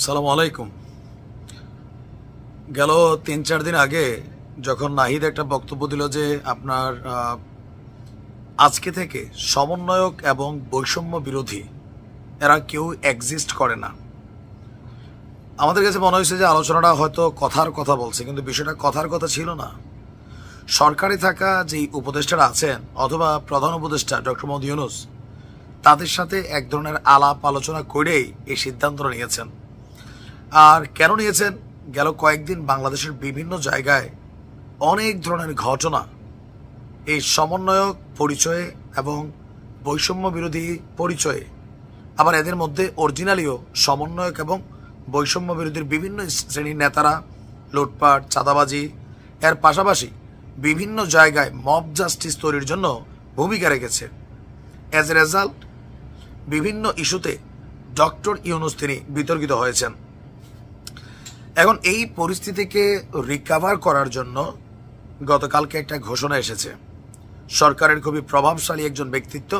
সালামু আলাইকুম। গেল ৩-৪ দিন আগে যখন নাহিদ একটা বক্তব্য দিল যে আপনার আজকে থেকে সমন্বয়ক এবং বৈষম্য বিরোধী এরা কেউ এক্সিস্ট করে না, আমাদের কাছে মনে হয়েছে যে আলোচনাটা হয়তো কথার কথা বলছে, কিন্তু বিষয়টা কথার কথা ছিল না। সরকারে থাকা যেই উপদেষ্টারা আছেন অথবা প্রধান উপদেষ্টা ডক্টর মোহাম্মদ ইউনূস, তাদের সাথে এক ধরনের আলাপ আলোচনা করেই এই সিদ্ধান্তটা নিয়েছেন। আর কেন নিয়েছেন? গেল কয়েকদিন বাংলাদেশের বিভিন্ন জায়গায় অনেক ধরনের ঘটনা এই সমন্বয়ক পরিচয়ে এবং বৈষম্য বিরোধী পরিচয়ে, আবার এদের মধ্যে অরিজিনালিও সমন্বয়ক এবং বৈষম্য বিরোধীর বিভিন্ন শ্রেণীর নেতারা লুটপাট, চাঁদাবাজি, এর পাশাপাশি বিভিন্ন জায়গায় মব জাস্টিস তৈরির জন্য ভূমিকা রেখেছে। অ্যাজ এ রেজাল্ট বিভিন্ন ইস্যুতে ডক্টর ইউনূস তিনি বিতর্কিত হয়েছেন। এখন এই পরিস্থিতিকে রিকভার করার জন্য গতকালকে একটা ঘোষণা এসেছে। সরকারের খুবই প্রভাবশালী একজন ব্যক্তিত্ব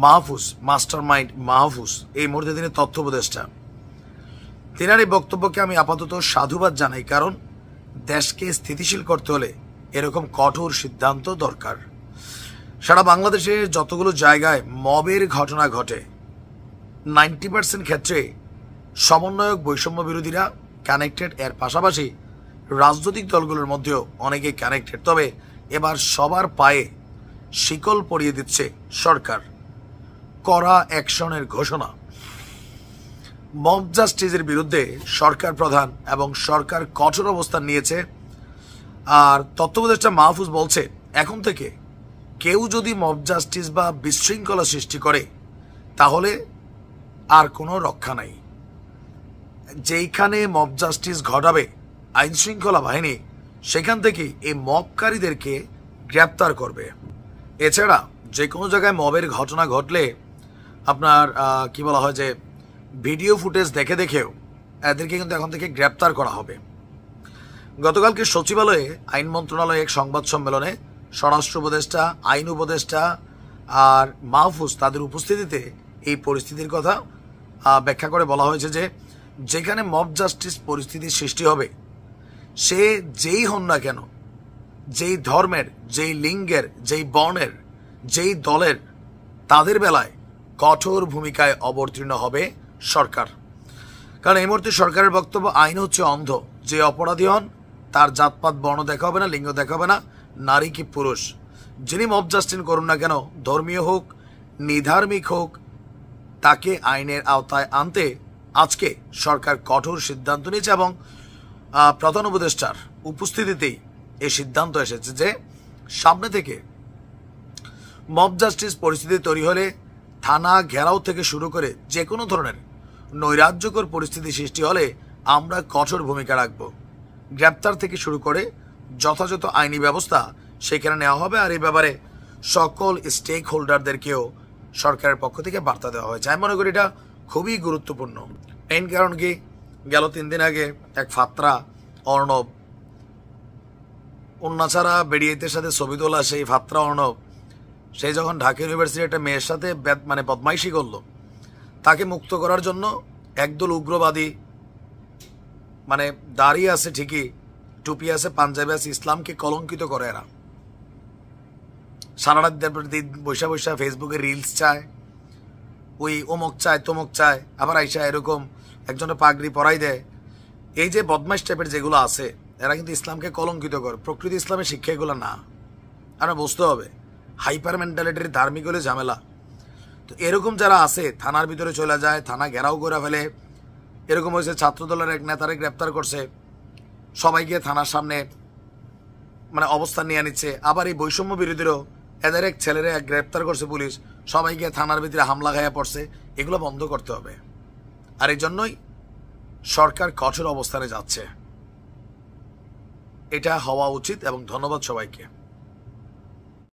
মাহফুজ, মাস্টার মাইন্ড মাহফুজ, এই মুহূর্তে তিনি তথ্য উপদেষ্টা। তিনার এই বক্তব্যকে আমি আপাতত সাধুবাদ জানাই, কারণ দেশকে স্থিতিশীল করতে হলে এরকম কঠোর সিদ্ধান্ত দরকার। সারা বাংলাদেশে যতগুলো জায়গায় মবের ঘটনা ঘটে 90% ক্ষেত্রে সমন্বয়ক বৈষম্য বিরোধীরা কানেক্টেড, এর পাশাপাশি রাজনৈতিক দলগুলোর মধ্যেও অনেকে কানেক্টেড। তবে এবার সবার পায়ে শিকল পরিয়ে দিচ্ছে সরকার, কড়া অ্যাকশনের ঘোষণা। মব জাস্টিসের বিরুদ্ধে সরকার প্রধান এবং সরকার কঠোর অবস্থান নিয়েছে। আর তথ্য উপদেষ্টা মাহফুজ বলছে, এখন থেকে কেউ যদি মব জাস্টিস বা বিশৃঙ্খলা সৃষ্টি করে তাহলে আর কোনো রক্ষা নাই। যেইখানে মব জাস্টিস ঘটাবে আইন শৃঙ্খলা বাহিনী সেখান থেকে এই মবকারীদেরকে গ্রেপ্তার করবে। এছাড়া যে কোনো জায়গায় মবের ঘটনা ঘটলে আপনার কি বলা হয় যে ভিডিও ফুটেজ দেখে দেখেও এদেরকে কিন্তু এখন থেকে গ্রেপ্তার করা হবে। গতকালকে সচিবালয়ে আইন মন্ত্রণালয়ে এক সংবাদ সম্মেলনে স্বরাষ্ট্র উপদেষ্টা, আইন উপদেষ্টা আর মাহফুজ তাদের উপস্থিতিতে এই পরিস্থিতির কথা ব্যাখ্যা করে বলা হয়েছে যে যেখানে মব জাস্টিস পরিস্থিতির সৃষ্টি হবে সে যেই হন না কেন, যেই ধর্মের, যেই লিঙ্গের, যেই বর্ণের, যেই দলের, তাদের বেলায় কঠোর ভূমিকায় অবতীর্ণ হবে সরকার। কারণ এই মুহূর্তে সরকারের বক্তব্য আইন হচ্ছে অন্ধ, যে অপরাধী হন তার জাতপাত বর্ণ দেখা হবে না, লিঙ্গ দেখা হবে না, নারী কি পুরুষ, যিনি মব জাস্টিস করুন না কেন, ধর্মীয় হোক নিধার্মিক হোক, তাকে আইনের আওতায় আনতে আজকে সরকার কঠোর সিদ্ধান্ত নিয়েছে। এবং প্রধান উপদেষ্টার উপস্থিতিতেই এই সিদ্ধান্ত এসেছে যে সামনে থেকে মব জাস্টিস পরিস্থিতি তৈরি হলে থানা ঘেরাও থেকে শুরু করে যে কোনো ধরনের নৈরাজ্যকর পরিস্থিতি সৃষ্টি হলে আমরা কঠোর ভূমিকা রাখব। গ্রেপ্তার থেকে শুরু করে যথাযথ আইনি ব্যবস্থা সেখানে নেওয়া হবে। আর এই ব্যাপারে সকল স্টেক হোল্ডারদেরকেও সরকারের পক্ষ থেকে বার্তা দেওয়া হয়েছে। আমি মনে করি এটা খুবই গুরুত্বপূর্ণ। মেইন কারণ কি, গেল 3 দিন আগে এক ফাত্রা অর্ণব উন্নাছাড়া বেরিয়েতের সাথে ছবি তোলা সেই ফাত্রা অর্ণব, সে যখন ঢাকা ইউনিভার্সিটির একটা মেয়ের সাথে বদমাইশি করলো, তাকে মুক্ত করার জন্য একদল উগ্রবাদী দাঁড়িয়ে আছে ঠিকই, টুপি আছে, পাঞ্জাবি আছে, ইসলামকে কলঙ্কিত করে এরা। সারাটা দিন বৈশা বৈশা ফেসবুকে রিলস চায়, ওই অমুক চায় তমুক চায়, আবার আইসা এরকম একজনের পাগড়ি পরাই দেয়। এই যে বদমাইশ টাইপের যেগুলো আছে এরা কিন্তু ইসলামকে কলঙ্কিত করে। প্রকৃতি ইসলামের শিক্ষা এগুলো না, আমরা বুঝতে হবে। হাইপার মেন্টালিটির ধার্মিক হলে ঝামেলা। তো এরকম যারা আছে থানার ভিতরে চলে যায়, থানা ঘেরাও করে ফেলে। এরকম হয়েছে ছাত্রদলের এক নেতারে গ্রেপ্তার করছে, সবাই গিয়ে থানার সামনে অবস্থান নিয়ে নিচ্ছে। আবার এই বৈষম্য বিরোধীরও এদের এক ছেলেরে গ্রেপ্তার করছে পুলিশ, সবাই গিয়ে থানার ভিতরে হামলা খাইয়া পড়ছে। এগুলো বন্ধ করতে হবে। আর এই জন্যই সরকার কঠোর অবস্থানে যাচ্ছে, এটা হওয়া উচিত। এবং ধন্যবাদ সবাইকে।